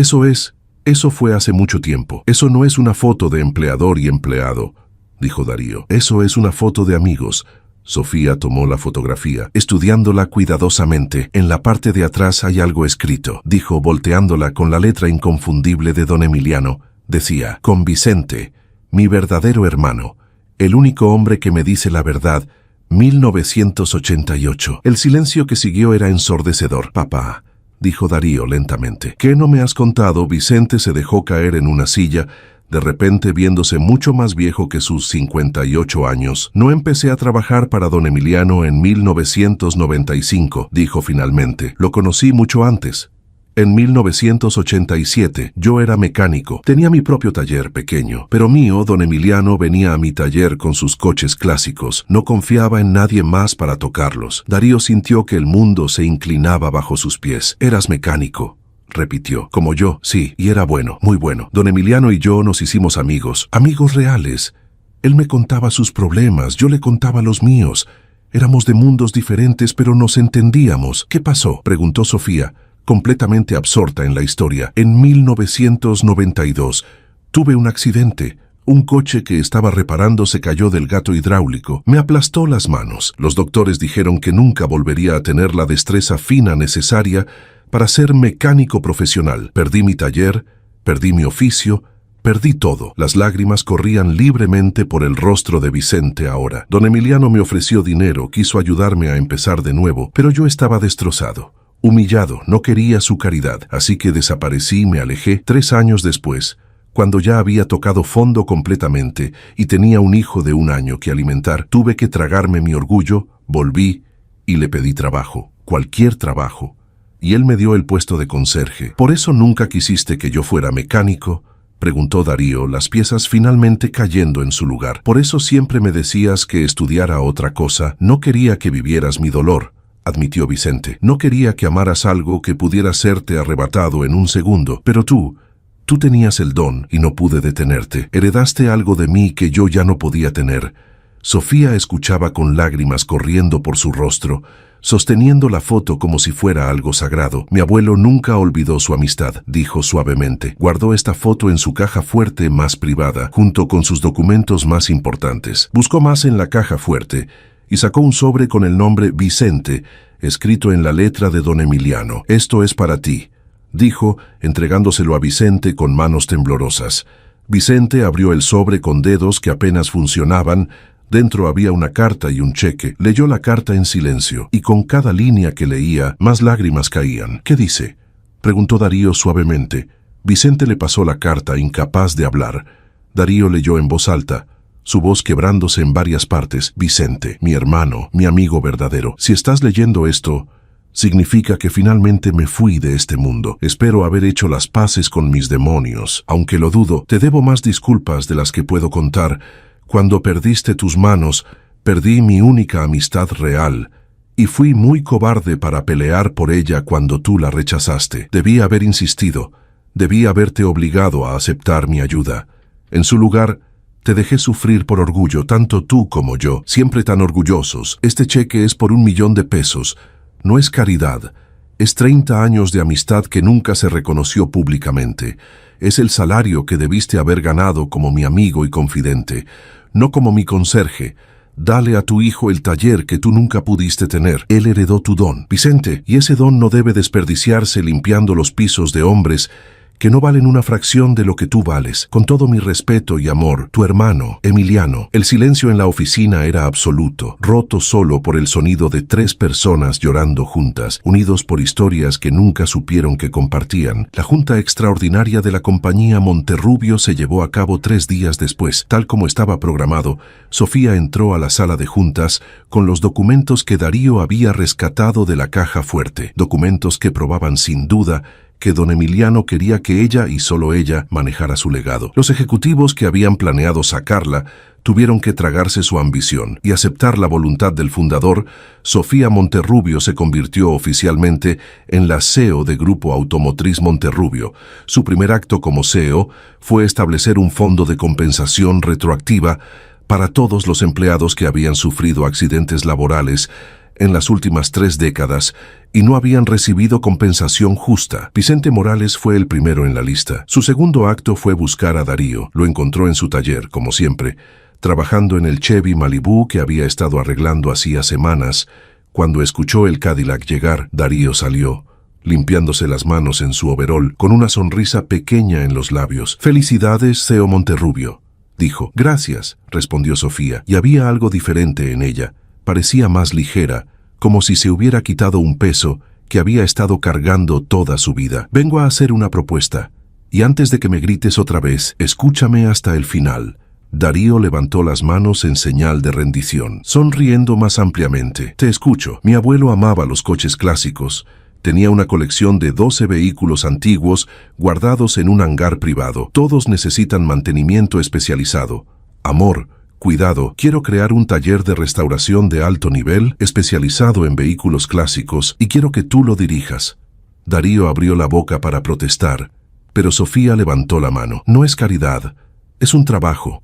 Eso fue hace mucho tiempo. Eso no es una foto de empleador y empleado», dijo Darío. «Eso es una foto de amigos». Sofía tomó la fotografía, estudiándola cuidadosamente. «En la parte de atrás hay algo escrito», dijo, volteándola con la letra inconfundible de don Emiliano. Decía: «Con Vicente, mi verdadero hermano, el único hombre que me dice la verdad, 1988. El silencio que siguió era ensordecedor. «Papá», dijo Darío lentamente, «¿qué no me has contado?» Vicente se dejó caer en una silla, de repente viéndose mucho más viejo que sus 58 años. «No empecé a trabajar para don Emiliano en 1995, dijo finalmente. «Lo conocí mucho antes. En 1987 yo era mecánico. Tenía mi propio taller pequeño, pero mío. Don Emiliano venía a mi taller con sus coches clásicos. No confiaba en nadie más para tocarlos». Darío sintió que el mundo se inclinaba bajo sus pies. «Eras mecánico», repitió. «Como yo, sí, y era bueno, muy bueno. Don Emiliano y yo nos hicimos amigos, amigos reales. Él me contaba sus problemas, yo le contaba los míos. Éramos de mundos diferentes, pero nos entendíamos». «¿Qué pasó?», preguntó Sofía, completamente absorta en la historia. «En 1992 tuve un accidente. Un coche que estaba reparando se cayó del gato hidráulico. Me aplastó las manos. Los doctores dijeron que nunca volvería a tener la destreza fina necesaria para ser mecánico profesional. Perdí mi taller, perdí mi oficio, perdí todo». Las lágrimas corrían libremente por el rostro de Vicente ahora. «Don Emiliano me ofreció dinero, quiso ayudarme a empezar de nuevo, pero yo estaba destrozado, humillado, no quería su caridad, así que desaparecí y me alejé. 3 años después, cuando ya había tocado fondo completamente y tenía un hijo de 1 año que alimentar, tuve que tragarme mi orgullo, volví y le pedí trabajo, cualquier trabajo, y él me dio el puesto de conserje». «¿Por eso nunca quisiste que yo fuera mecánico?», preguntó Darío, las piezas finalmente cayendo en su lugar. «Por eso siempre me decías que estudiara otra cosa. No quería que vivieras mi dolor», admitió Vicente. «No quería que amaras algo que pudiera serte arrebatado en un segundo. Pero tú tenías el don y no pude detenerte. Heredaste algo de mí que yo ya no podía tener». Sofía escuchaba con lágrimas corriendo por su rostro, sosteniendo la foto como si fuera algo sagrado. «Mi abuelo nunca olvidó su amistad», dijo suavemente. «Guardó esta foto en su caja fuerte más privada, junto con sus documentos más importantes. Buscó más en la caja fuerte y sacó un sobre con el nombre Vicente, escrito en la letra de don Emiliano. «Esto es para ti», dijo, entregándoselo a Vicente con manos temblorosas. Vicente abrió el sobre con dedos que apenas funcionaban. Dentro había una carta y un cheque. Leyó la carta en silencio, y con cada línea que leía, más lágrimas caían. «¿Qué dice?», preguntó Darío suavemente. Vicente le pasó la carta, incapaz de hablar. Darío leyó en voz alta, su voz quebrándose en varias partes. «Vicente, mi hermano, mi amigo verdadero, si estás leyendo esto, significa que finalmente me fui de este mundo. Espero haber hecho las paces con mis demonios. Aunque lo dudo, te debo más disculpas de las que puedo contar. Cuando perdiste tus manos, perdí mi única amistad real, y fui muy cobarde para pelear por ella cuando tú la rechazaste. Debí haber insistido, debí haberte obligado a aceptar mi ayuda. En su lugar, te dejé sufrir por orgullo, tanto tú como yo, siempre tan orgullosos. Este cheque es por 1 millón de pesos. No es caridad, es 30 años de amistad que nunca se reconoció públicamente. Es el salario que debiste haber ganado como mi amigo y confidente, no como mi conserje. Dale a tu hijo el taller que tú nunca pudiste tener. Él heredó tu don, Vicente, y ese don no debe desperdiciarse limpiando los pisos de hombres que no valen una fracción de lo que tú vales. Con todo mi respeto y amor, tu hermano, Emiliano. El silencio en la oficina era absoluto, roto solo por el sonido de 3 personas llorando juntas, unidos por historias que nunca supieron que compartían. La junta extraordinaria de la compañía Monterrubio se llevó a cabo 3 días después. Tal como estaba programado, Sofía entró a la sala de juntas con los documentos que Darío había rescatado de la caja fuerte, documentos que probaban sin duda que don Emiliano quería que ella y solo ella manejara su legado. Los ejecutivos que habían planeado sacarla tuvieron que tragarse su ambición y aceptar la voluntad del fundador. Sofía Monterrubio se convirtió oficialmente en la CEO de Grupo Automotriz Monterrubio. Su primer acto como CEO fue establecer un fondo de compensación retroactiva para todos los empleados que habían sufrido accidentes laborales en las últimas 3 décadas y no habían recibido compensación justa. Vicente Morales fue el primero en la lista. Su segundo acto fue buscar a Darío. Lo encontró en su taller, como siempre, trabajando en el Chevy Malibu que había estado arreglando hacía semanas. Cuando escuchó el Cadillac llegar, Darío salió, limpiándose las manos en su overol, con una sonrisa pequeña en los labios. «Felicidades, CEO Monterrubio», dijo. «Gracias», respondió Sofía, y había algo diferente en ella. Parecía más ligera, como si se hubiera quitado un peso que había estado cargando toda su vida. «Vengo a hacer una propuesta, y antes de que me grites otra vez, escúchame hasta el final». Darío levantó las manos en señal de rendición, sonriendo más ampliamente. «Te escucho». Mi abuelo amaba los coches clásicos. Tenía una colección de 12 vehículos antiguos guardados en un hangar privado. Todos necesitan mantenimiento especializado. Amor, cuidado, quiero crear un taller de restauración de alto nivel especializado en vehículos clásicos y quiero que tú lo dirijas. Darío abrió la boca para protestar, pero Sofía levantó la mano. «No es caridad. Es un trabajo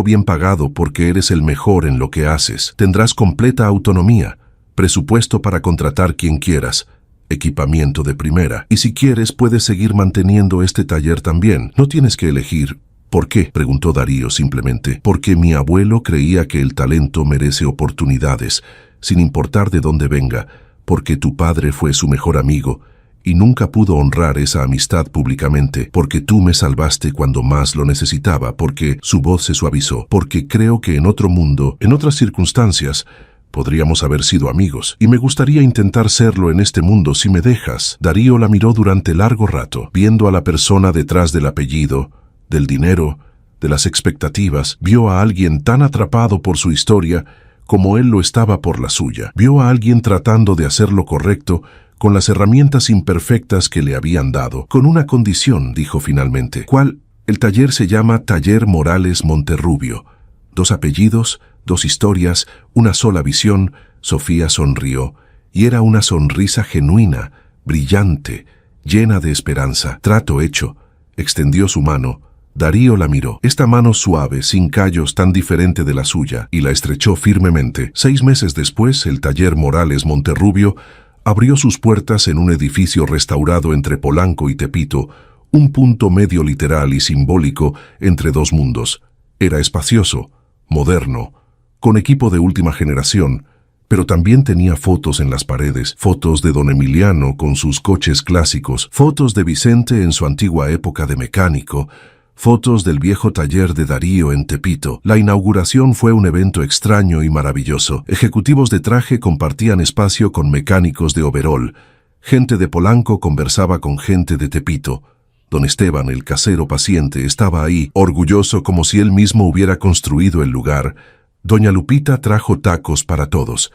bien pagado porque eres el mejor en lo que haces. Tendrás completa autonomía, presupuesto para contratar quien quieras, equipamiento de primera. Y si quieres puedes seguir manteniendo este taller también. No tienes que elegir». «¿Por qué?», preguntó Darío simplemente. «Porque mi abuelo creía que el talento merece oportunidades, sin importar de dónde venga, porque tu padre fue su mejor amigo, y nunca pudo honrar esa amistad públicamente, porque tú me salvaste cuando más lo necesitaba, porque su voz se suavizó, porque creo que en otro mundo, en otras circunstancias, podríamos haber sido amigos, y me gustaría intentar serlo en este mundo si me dejas». Darío la miró durante largo rato, viendo a la persona detrás del apellido, del dinero, de las expectativas. Vio a alguien tan atrapado por su historia como él lo estaba por la suya. Vio a alguien tratando de hacer lo correcto con las herramientas imperfectas que le habían dado. «Con una condición», dijo finalmente. «¿Cuál?» «El taller se llama Taller Morales Monterrubio. 2 apellidos, 2 historias, una sola visión». Sofía sonrió, y era una sonrisa genuina, brillante, llena de esperanza. «Trato hecho». Extendió su mano. Darío la miró. Esta mano suave, sin callos, tan diferente de la suya, y la estrechó firmemente. 6 meses después, el taller Morales Monterrubio abrió sus puertas en un edificio restaurado entre Polanco y Tepito, un punto medio literal y simbólico entre 2 mundos. Era espacioso, moderno, con equipo de última generación, pero también tenía fotos en las paredes, fotos de don Emiliano con sus coches clásicos, fotos de Vicente en su antigua época de mecánico, fotos del viejo taller de Darío en Tepito. La inauguración fue un evento extraño y maravilloso. Ejecutivos de traje compartían espacio con mecánicos de overol. Gente de Polanco conversaba con gente de Tepito. Don Esteban, el casero paciente, estaba ahí, orgulloso como si él mismo hubiera construido el lugar. Doña Lupita trajo tacos para todos,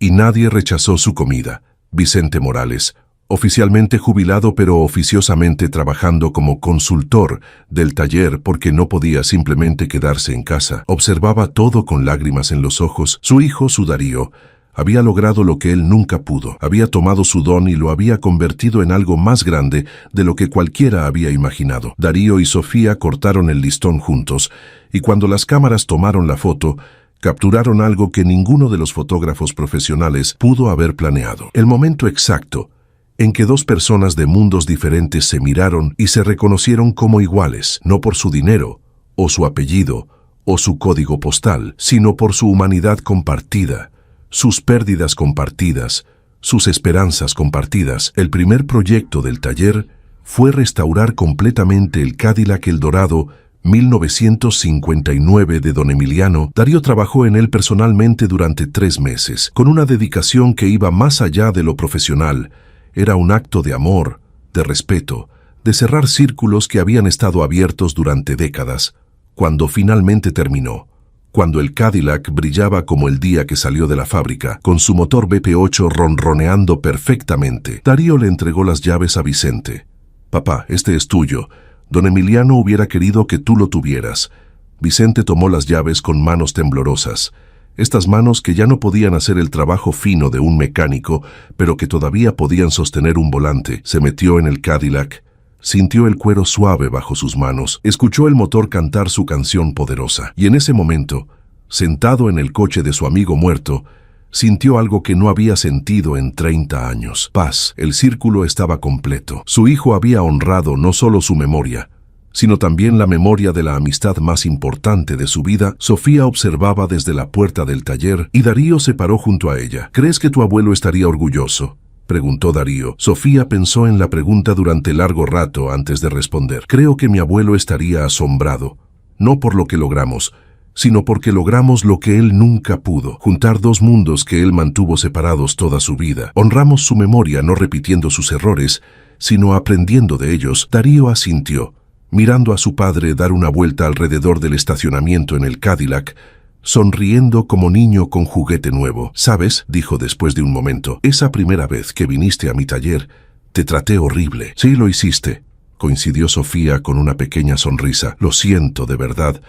y nadie rechazó su comida. Vicente Morales, oficialmente jubilado pero oficiosamente trabajando como consultor del taller porque no podía simplemente quedarse en casa, observaba todo con lágrimas en los ojos. Su hijo, su Darío, había logrado lo que él nunca pudo. Había tomado su don y lo había convertido en algo más grande de lo que cualquiera había imaginado. Darío y Sofía cortaron el listón juntos, y cuando las cámaras tomaron la foto, capturaron algo que ninguno de los fotógrafos profesionales pudo haber planeado. El momento exacto en que dos personas de mundos diferentes se miraron y se reconocieron como iguales, no por su dinero, o su apellido, o su código postal, sino por su humanidad compartida, sus pérdidas compartidas, sus esperanzas compartidas. El primer proyecto del taller fue restaurar completamente el Cadillac Eldorado 1959 de don Emiliano. Darío trabajó en él personalmente durante 3 meses, con una dedicación que iba más allá de lo profesional. Era un acto de amor, de respeto, de cerrar círculos que habían estado abiertos durante décadas. Cuando finalmente terminó, cuando el Cadillac brillaba como el día que salió de la fábrica, con su motor BP8 ronroneando perfectamente, Darío le entregó las llaves a Vicente. «Papá, este es tuyo. Don Emiliano hubiera querido que tú lo tuvieras». Vicente tomó las llaves con manos temblorosas. Estas manos que ya no podían hacer el trabajo fino de un mecánico, pero que todavía podían sostener un volante. Se metió en el Cadillac, sintió el cuero suave bajo sus manos, escuchó el motor cantar su canción poderosa. Y en ese momento, sentado en el coche de su amigo muerto, sintió algo que no había sentido en 30 años. Paz. El círculo estaba completo. Su hijo había honrado no solo su memoria, sino también la memoria de la amistad más importante de su vida. Sofía observaba desde la puerta del taller y Darío se paró junto a ella. «¿Crees que tu abuelo estaría orgulloso?», preguntó Darío. Sofía pensó en la pregunta durante largo rato antes de responder. «Creo que mi abuelo estaría asombrado, no por lo que logramos, sino porque logramos lo que él nunca pudo, juntar dos mundos que él mantuvo separados toda su vida. Honramos su memoria no repitiendo sus errores, sino aprendiendo de ellos». Darío asintió, mirando a su padre dar una vuelta alrededor del estacionamiento en el Cadillac, sonriendo como niño con juguete nuevo. «¿Sabes?», dijo después de un momento, «esa primera vez que viniste a mi taller, te traté horrible». «Sí, lo hiciste», coincidió Sofía con una pequeña sonrisa. «Lo siento, de verdad.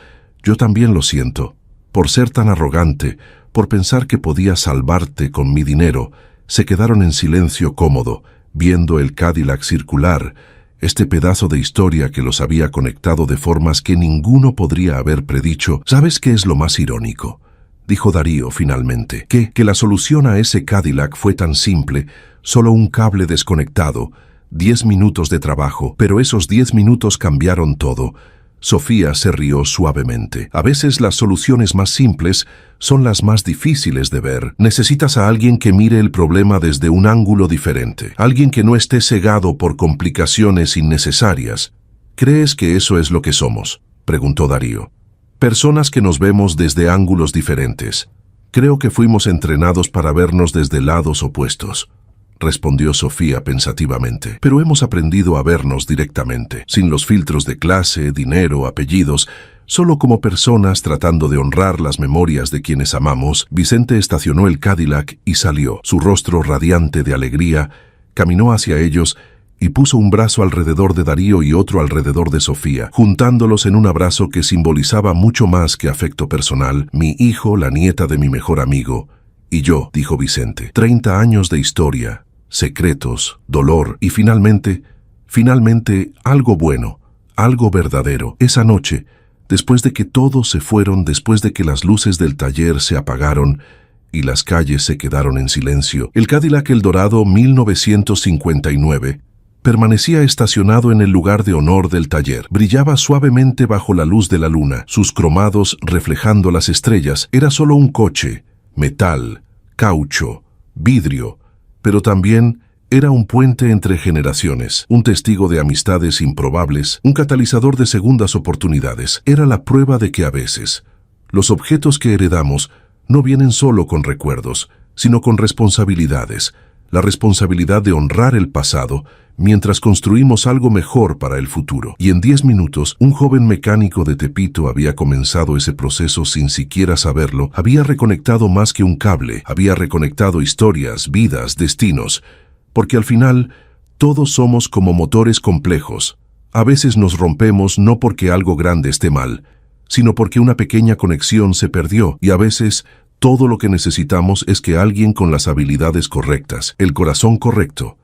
Yo también lo siento. Por ser tan arrogante, por pensar que podía salvarte con mi dinero». Se quedaron en silencio cómodo, viendo el Cadillac circular, este pedazo de historia que los había conectado de formas que ninguno podría haber predicho. «¿Sabes qué es lo más irónico?», dijo Darío finalmente. Que la solución a ese Cadillac fue tan simple, solo un cable desconectado, 10 minutos de trabajo, pero esos 10 minutos cambiaron todo. Sofía se rió suavemente. «A veces las soluciones más simples son las más difíciles de ver. Necesitas a alguien que mire el problema desde un ángulo diferente, alguien que no esté cegado por complicaciones innecesarias». «¿Crees que eso es lo que somos?», preguntó Darío. «Personas que nos vemos desde ángulos diferentes. Creo que fuimos entrenados para vernos desde lados opuestos», respondió Sofía pensativamente. «Pero hemos aprendido a vernos directamente, sin los filtros de clase, dinero, apellidos, solo como personas tratando de honrar las memorias de quienes amamos». Vicente estacionó el Cadillac y salió. Su rostro radiante de alegría, caminó hacia ellos y puso un brazo alrededor de Darío y otro alrededor de Sofía, juntándolos en un abrazo que simbolizaba mucho más que afecto personal. «Mi hijo, la nieta de mi mejor amigo, y yo», dijo Vicente. 30 años de historia, secretos, dolor y finalmente algo bueno, algo verdadero. Esa noche, después de que todos se fueron, después de que las luces del taller se apagaron y las calles se quedaron en silencio, el Cadillac Eldorado 1959 permanecía estacionado en el lugar de honor del taller. Brillaba suavemente bajo la luz de la luna, sus cromados reflejando las estrellas. Era solo un coche, metal, caucho, vidrio, pero también era un puente entre generaciones, un testigo de amistades improbables, un catalizador de segundas oportunidades. Era la prueba de que a veces los objetos que heredamos no vienen solo con recuerdos, sino con responsabilidades, la responsabilidad de honrar el pasado mientras construimos algo mejor para el futuro. Y en 10 minutos, un joven mecánico de Tepito había comenzado ese proceso sin siquiera saberlo. Había reconectado más que un cable, había reconectado historias, vidas, destinos. Porque al final, todos somos como motores complejos. A veces nos rompemos no porque algo grande esté mal, sino porque una pequeña conexión se perdió, y a veces todo lo que necesitamos es que alguien con las habilidades correctas, el corazón correcto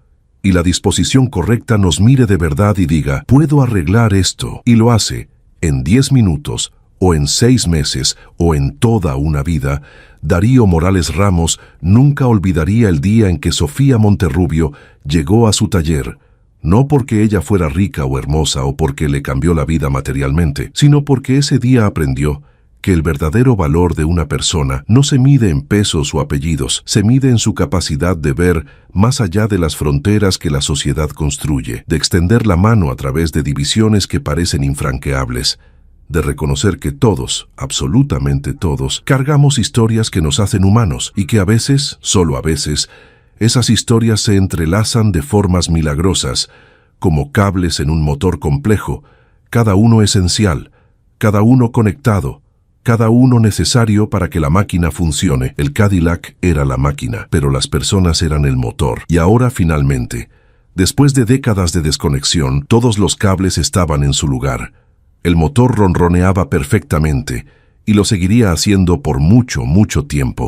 y la disposición correcta nos mire de verdad y diga: «Puedo arreglar esto», y lo hace en 10 minutos, o en 6 meses, o en toda una vida. Darío Morales Ramos nunca olvidaría el día en que Sofía Monterrubio llegó a su taller, no porque ella fuera rica o hermosa o porque le cambió la vida materialmente, sino porque ese día aprendió que el verdadero valor de una persona no se mide en pesos o apellidos, se mide en su capacidad de ver más allá de las fronteras que la sociedad construye, de extender la mano a través de divisiones que parecen infranqueables, de reconocer que todos, absolutamente todos, cargamos historias que nos hacen humanos y que a veces, solo a veces, esas historias se entrelazan de formas milagrosas, como cables en un motor complejo, cada uno esencial, cada uno conectado, cada uno necesario para que la máquina funcione. El Cadillac era la máquina, pero las personas eran el motor. Y ahora, finalmente, después de décadas de desconexión, todos los cables estaban en su lugar. El motor ronroneaba perfectamente, y lo seguiría haciendo por mucho, mucho tiempo.